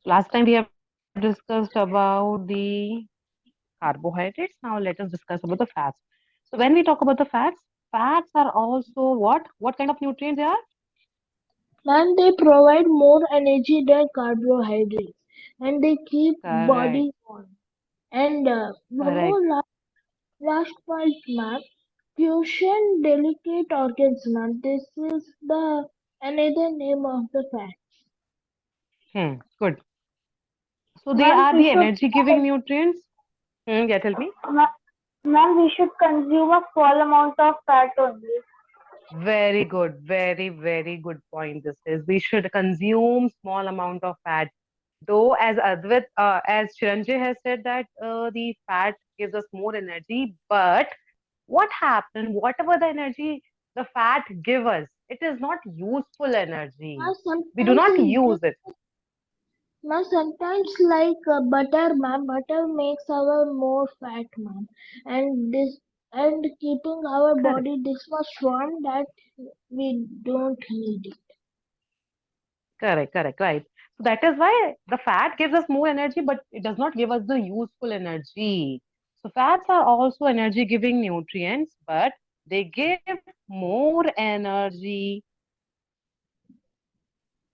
Last time we have discussed about the carbohydrates. Now let us discuss about the fats. So when we talk about the fats, fats are also what? What kind of nutrients they are? And they provide more energy than carbohydrates, and they keep Correct, body warm. And one correct, more last point, ma'am. Fusion delicate organs, ma'am. This is the another name of the fat. good. So they Ma'am, are we the should, energy giving nutrients. Yeah, tell me. ma- ma'am, we should consume a small amount of fat only. Very good, very good point. This is we should consume small amount of fat. Though, as Advait, as Chiranjay has said that the fat gives us more energy, but what happened? Whatever the energy the fat give us, it is not useful energy. Ma'am, We do sometimes not it's use just, it. ma'am, sometimes like butter, ma'am. Butter makes our more fat, ma'am, and keeping our Correct, body this much warm that we don't need it. correct, right. So that is why the fat gives us more energy, but it does not give us the useful energy. So fats are also energy giving nutrients, but they give more energy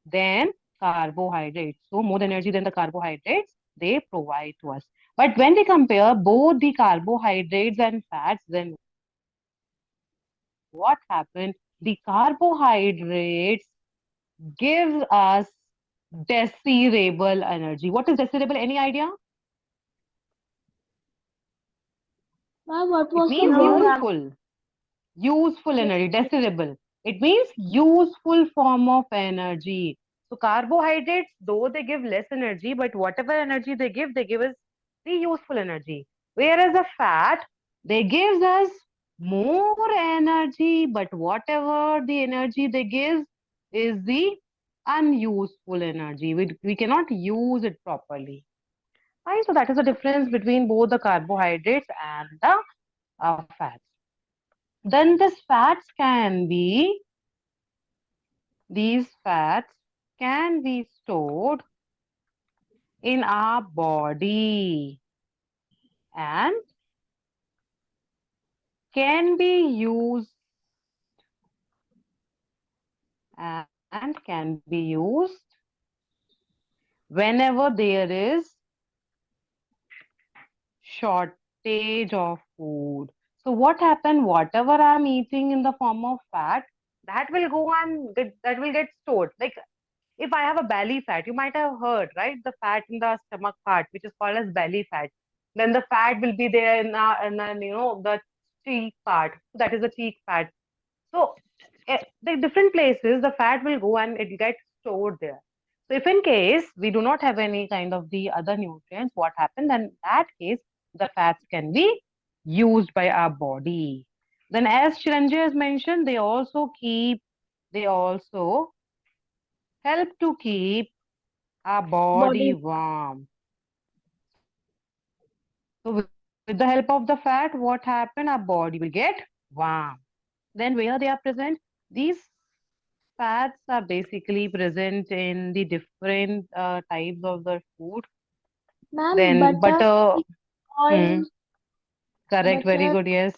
than carbohydrates. So more energy than the carbohydrates they provide to us. But when we compare both the carbohydrates and fats, then what happened? The carbohydrates gives us desirable energy. What is desirable? Any idea? Ma'am, what It was the means No, word? ma'am. useful. Useful energy, desirable. It means useful form of energy. So carbohydrates, though they give less energy, but whatever energy they give us the useful energy. Whereas the fat, they gives us more energy, but whatever the energy they give is the unuseful energy. We cannot use it properly. Right? So that is the difference between both the carbohydrates and the fats. Then these fats can be stored in our body and can be used and can be used whenever there is shortage of food. So what happened? Whatever I'm eating in the form of fat, that will go and that will get stored. Like if I have a belly fat, you might have heard, right? The fat in the stomach part, which is called as belly fat. Then the fat will be there in then the cheek part. So that is the cheek fat. So the different places, the fat will go and it gets stored there. So if in case we do not have any kind of the other nutrients, what happens? Then in that case, the fats can be used by our body. Then as Chiranjit has mentioned, they also help to keep our body Body. warm. So with the help of the fat, what happen? Our body will get warm. Then where they are present? These fats are basically present in the different types of the food. Then Ma'am, butter, butter, hmm, oil, correct, very good, butter, yes,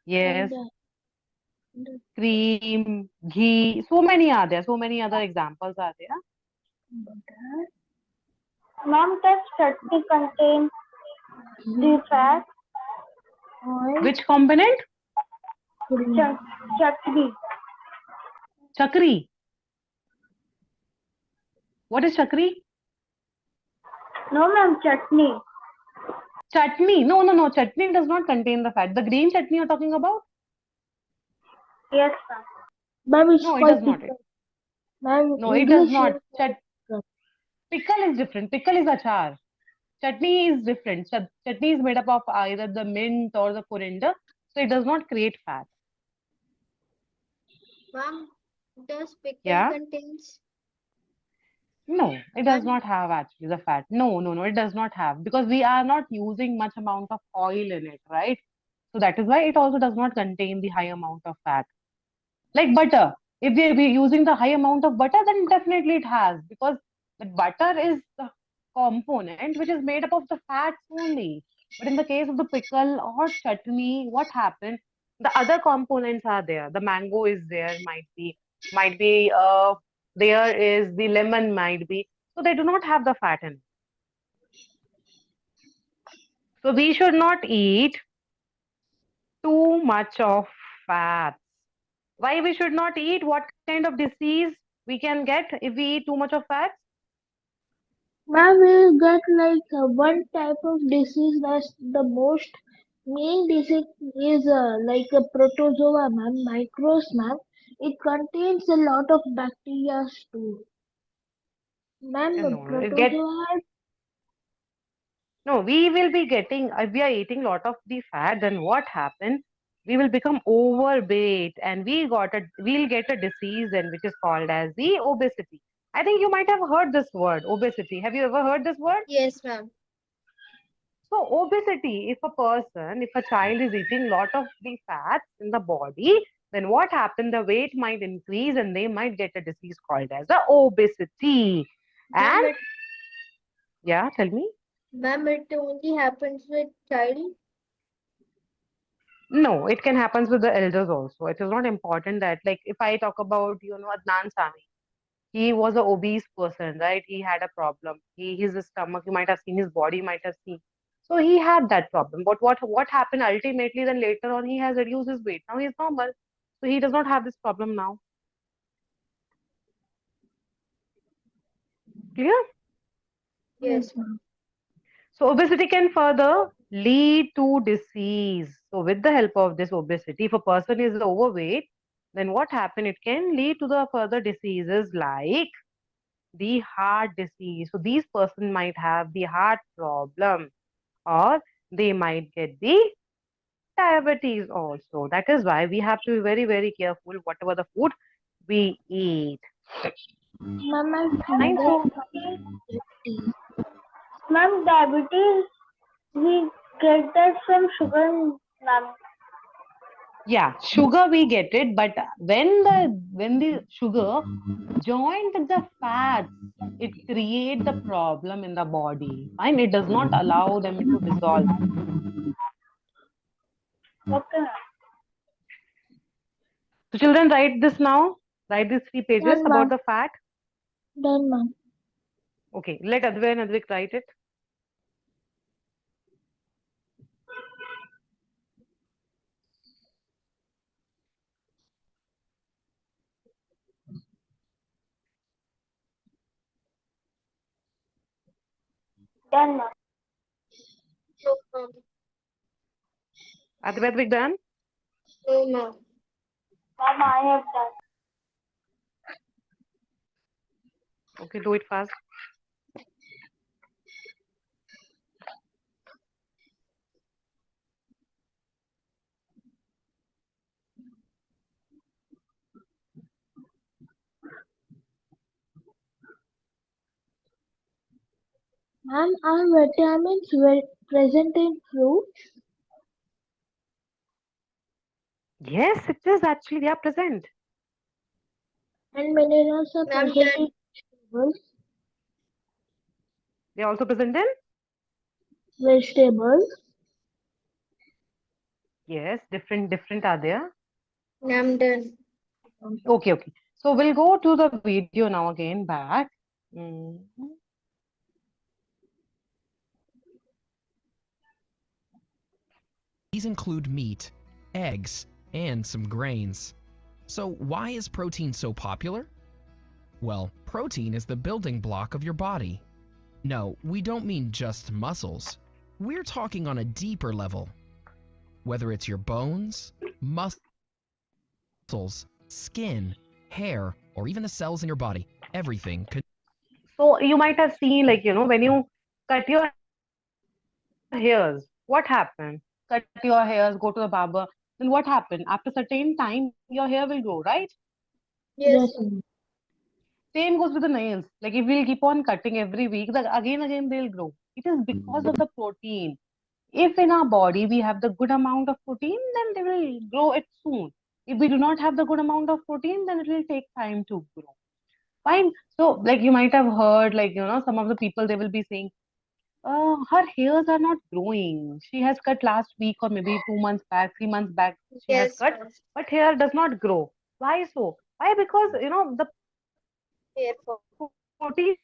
yes, and cream, ghee, so many are there, so many other examples are there. butter, Ma'am, does chutney contain the ghee, fat? oil, Which component? cream. Chutney. Chakri. What is chakri? No, ma'am, chutney. Chutney. No. Chutney does not contain the fat. The green chutney you're talking about? Yes, ma'am. Ma'am, it's No, it called does not. pickle. Ma'am, No, it does English not. name for pickle. Pickle is different. Pickle is achar. Chutney is different. Chutney is made up of either the mint or the coriander, so it does not create fat. Ma'am, does pickle Yeah? contains No, it does none? not have actually the fat. No, it does not have because we are not using much amount of oil in it, right? So that is why it also does not contain the high amount of fat. Like butter. If we are using the high amount of butter, then definitely it has because But butter is the component which is made up of the fats only. But in the case of the pickle or chutney, what happened? The other components are there. The mango is there, might be there is the lemon might be. So they do not have the fat in it. So we should not eat too much of fats. Why we should not eat? What kind of disease we can get if we eat too much of fats? Ma'am, we get like one type of disease that's the most main disease is like a protozoa, ma'am, microbes, ma'am. It contains a lot of bacteria too. Ma'am, the No, it get protozoa, no. We will be getting if we are eating lot of the fat. Then what happens? We will become overweight, and we'll get a disease then which is called as the obesity. I think you might have heard this word, obesity. Have you ever heard this word? Yes, ma'am. So obesity, if a child is eating lot of the fats in the body, then what happens? The weight might increase and they might get a disease called as the obesity. Ma'am, And yeah, tell me. it only happens with child. No, it can happen with the elders also. It is not important that, like, if I talk about, Adnan Sami, he was a obese person, right? He had a problem. His stomach, you might have seen, his body might have seen. So he had that problem. But what happened ultimately? Then later on, he has reduced his weight. Now he's normal. So he does not have this problem now. Clear? yes, Yes. ma'am. So obesity can further lead to disease. So with the help of this obesity, if a person is overweight, then what happen? It can lead to the further diseases like the heart disease. So these person might have the heart problem, or they might get the diabetes also. That is why we have to be very, very careful whatever the food we eat. Ma'am, I Fine. forgot So diabetes. Ma'am, diabetes, we get that from sugar, ma'am. yeah, sugar we get it, but when the sugar joined with the fats, it create the problem in the body. Fine, it does not allow them to dissolve. Okay, ma'am. So children, write this now. Write these 3 pages Done, about ma'am. the fat. Done, ma'am. Okay, let Advay and Advik write it. Done, ma'am. No, ma'am. Advay, Advik done? No, ma'am. Ma'am, I have done. Okay, do it fast. Ma'am, are vitamins present in fruits Yes, it is actually, they are present. and minerals are Ma'am, present in vegetables? They are also present in? Vegetables. Yes, different are there. ma'am, done. Okay, okay. So we'll go to the video now again back. Mm. These include meat, eggs, and some grains. So why is protein so popular? Well, protein is the building block of your body. No, we don't mean just muscles. We're talking on a deeper level. Whether it's your bones, muscles, skin, hair, or even the cells in your body, everything could. So you might have seen, like, when you cut your hairs, what happened? Cut your hairs, go to the barber, then what happened? After certain time, your hair will grow, right? Yes, Yes, ma'am. ma'am. Same goes with the nails. Like if we'll keep on cutting every week, again they'll grow. It is because of the protein. If in our body we have the good amount of protein, then they will grow it soon. If we do not have the good amount of protein, then it will take time to grow. Fine. So, like you might have heard, like, some of the people, they will be saying, her hairs are not growing. She has cut last week or maybe 2 months back, 3 months back, she has Yes, cut, ma'am. but hair does not grow. Why so? Why? Because, the protein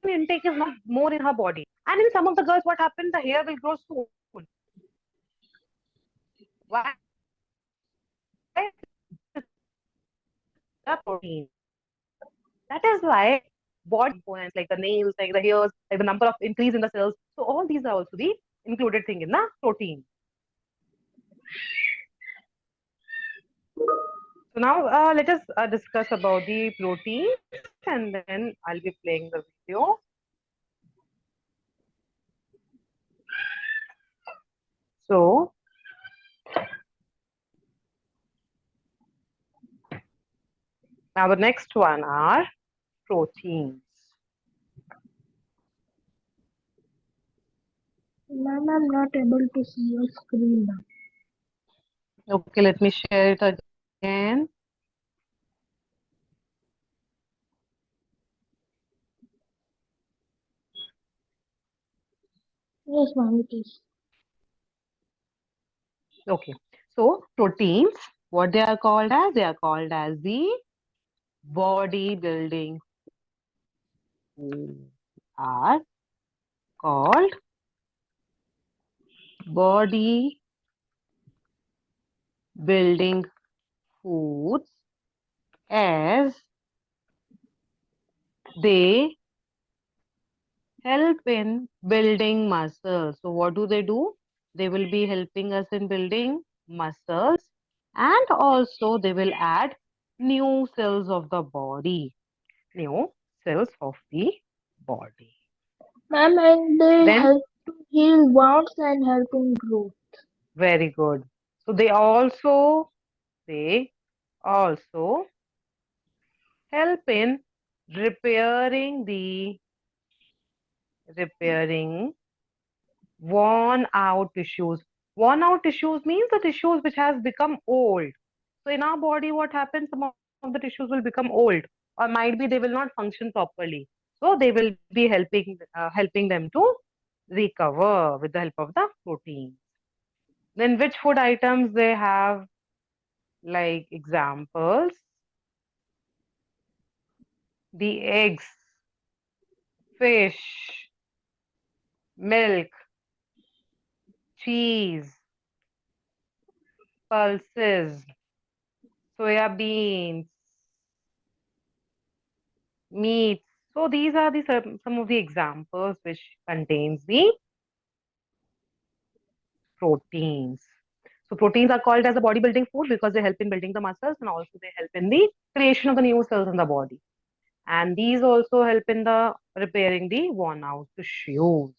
intake is not Hair fall. more in her body. And in some of the girls, what happens? The hair will grow soon. Why? Because the protein. That is why body components like the nails, like the hairs, like the number of increase in the cells. So all these are also the included thing in the protein. So now let us discuss about the proteins and then I'll be playing the video. So now the next one are proteins. Ma'am, I'm not able to see your screen now. Okay, let me share it again. Yes, ma'am, it is. Okay. So proteins, what they are called as? They are called as the body building foods. Are called body building foods as they help in building muscles. So what do? They will be helping us in building muscles and also they will add new cells of the body. New cells of the body. Ma'am, and they Then help to heal wounds and help in growth. very good. So they also help in repairing the repairing worn out tissues. Worn out tissues means the tissues which has become old. So in our body, what happens? Some of the tissues will become old, or might be they will not function properly. So they will be helping them to recover with the help of the protein. Then which food items they have like examples? The eggs, fish, milk, cheese, pulses, soya beans, meats. So these are the some of the examples which contains the proteins. So proteins are called as a body building food because they help in building the muscles and also they help in the creation of the new cells in the body. And these also help in the repairing the worn out tissues.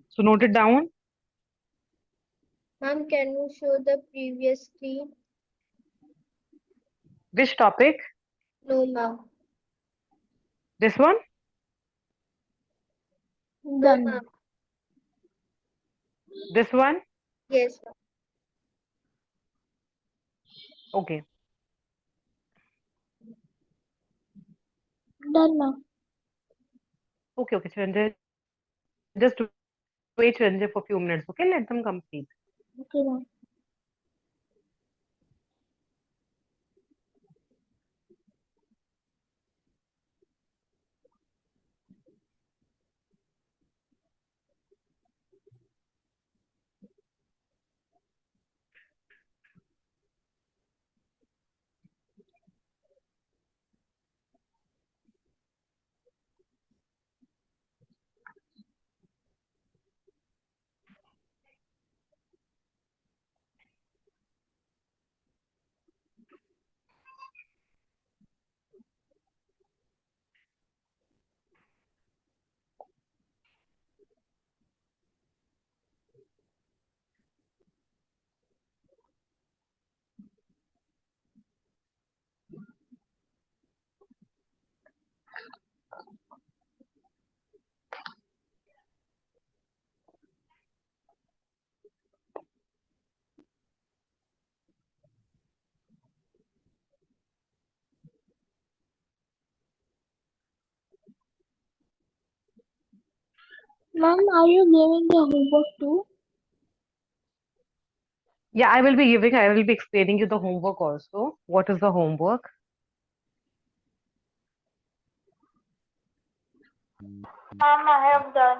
So note it down. Ma'am, can you show the previous screen? Which topic? No, ma'am. This one? No, Done, ma'am. ma'am. This one? Yes, ma'am. Okay. Done, ma'am. Okay, okay, Chiranjay. Just wait, Chiranjay, for a few minutes. Okay, let them complete. Okay, ma'am. Ma'am, are you giving the homework too? Yeah, I will be explaining you the homework also. What is the homework? Ma'am, I have done.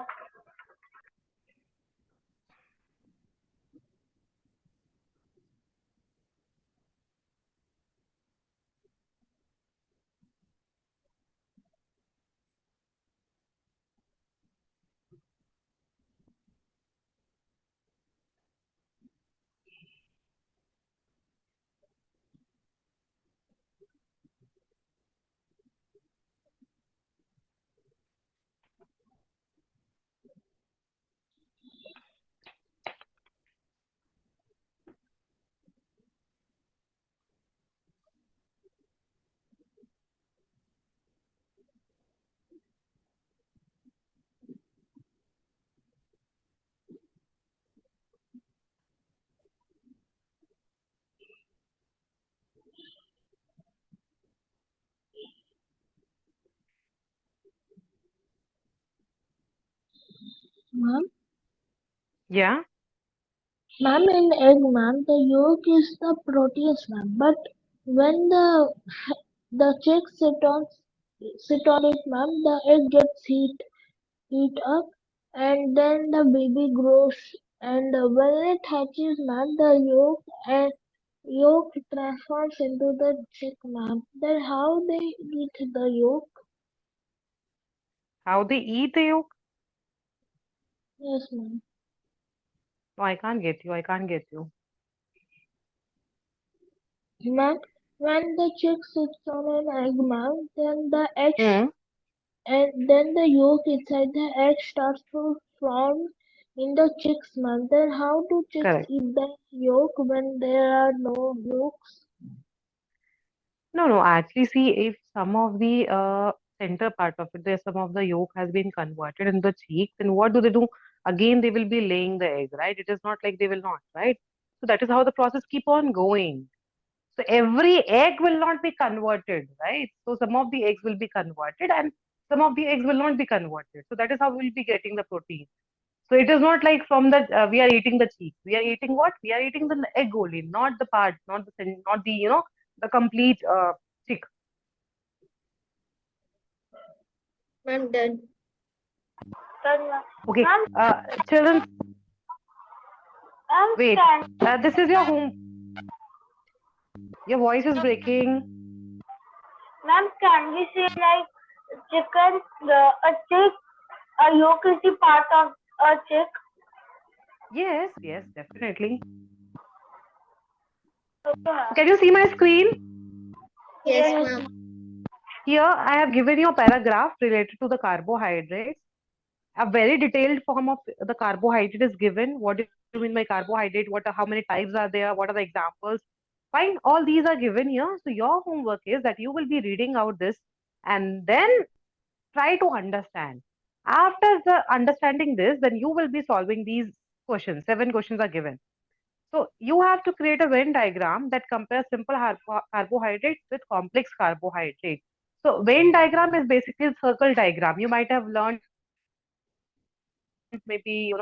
Ma'am? Yeah, Ma'am, in egg, ma'am, the yolk is the proteins, ma'am. But when the chicks sit on it, ma'am, the egg gets heat up, and then the baby grows. And when it hatches, ma'am, the yolk transforms into the chick, ma'am. Then how they eat the yolk? how they eat the yolk? Yes, ma'am. No, I can't get you. I can't get you. Ma'am, when the chick sits on an egg, ma'am, then the eggs Hmm. and then the yolk inside the egg starts to form in the chicks, ma'am. Then how do chicks Correct. eat the yolk when there are no yolks? No, no. Actually, see, if some of the center part of it, there's some of the yolk has been converted in the cheek, then what do they do? Again, they will be laying the egg, right? It is not like they will not, right? So that is how the process keep on going. So every egg will not be converted, right? So some of the eggs will be converted and some of the eggs will not be converted. So that is how we'll be getting the protein. So it is not like from the we are eating the cheek. We are eating what? We are eating the egg only, not the part, not the the complete chick. Ma'am, done. Done, ma'am. Okay, Ma'am, children, ma'am, wait. can, This is your home. Your voice is breaking. ma'am, can we say like chicken, a chick, a yolk is the part of a chick? Yes, yes, definitely. Okay, So ma'am. can you see my screen? Yes, Yes, Yes, ma'am. Here I have given you a paragraph related to the carbohydrates. A very detailed form of the carbohydrate is given. What do you mean by carbohydrate? How many types are there? What are the examples? Fine, all these are given here. So your homework is that you will be reading out this and then try to understand. After the understanding this, then you will be solving these questions. 7 questions are given. So you have to create a Venn diagram that compares simple carbohydrates with complex carbohydrates. So Venn diagram is basically a circle diagram. You might have learned maybe,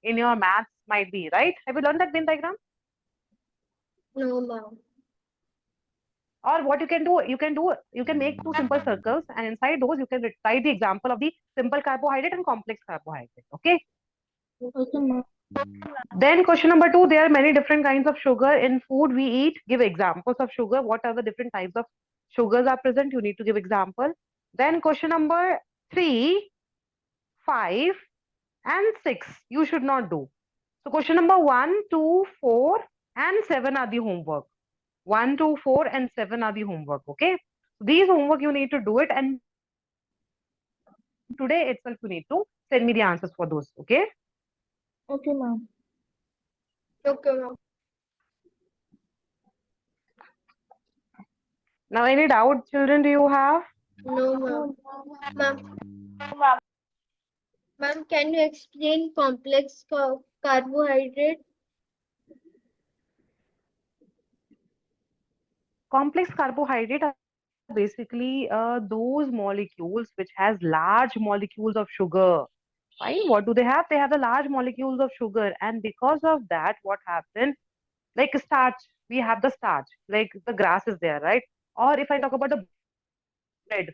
in your maths might be, right? Have you learned that Venn diagram? No, ma'am. Or what you can make two simple circles and inside those you can write the example of the simple carbohydrate and complex carbohydrate. Okay. okay, ma'am. Then question number two, there are many different kinds of sugar in food we eat. Give examples of sugar. What are the different types of sugars are present? You need to give example. Then question number three, five, and six. You should not do. So question number one, two, four, and seven are the homework. One, two, four, and seven are the homework. Okay. These homework you need to do it, and today itself you need to send me the answers for those. Okay. Okay, ma'am. Okay, ma'am. Now, any doubt, children, do you have? No, ma'am. No, Ma'am, Ma'am. ma'am, can you explain complex carbohydrate? Complex carbohydrate are basically those molecules which has large molecules of sugar. Fine. What do they have? They have the large molecules of sugar, and because of that, what happens? Like starch, we have the starch. Like the grass is there, right? Or if I talk about the bread,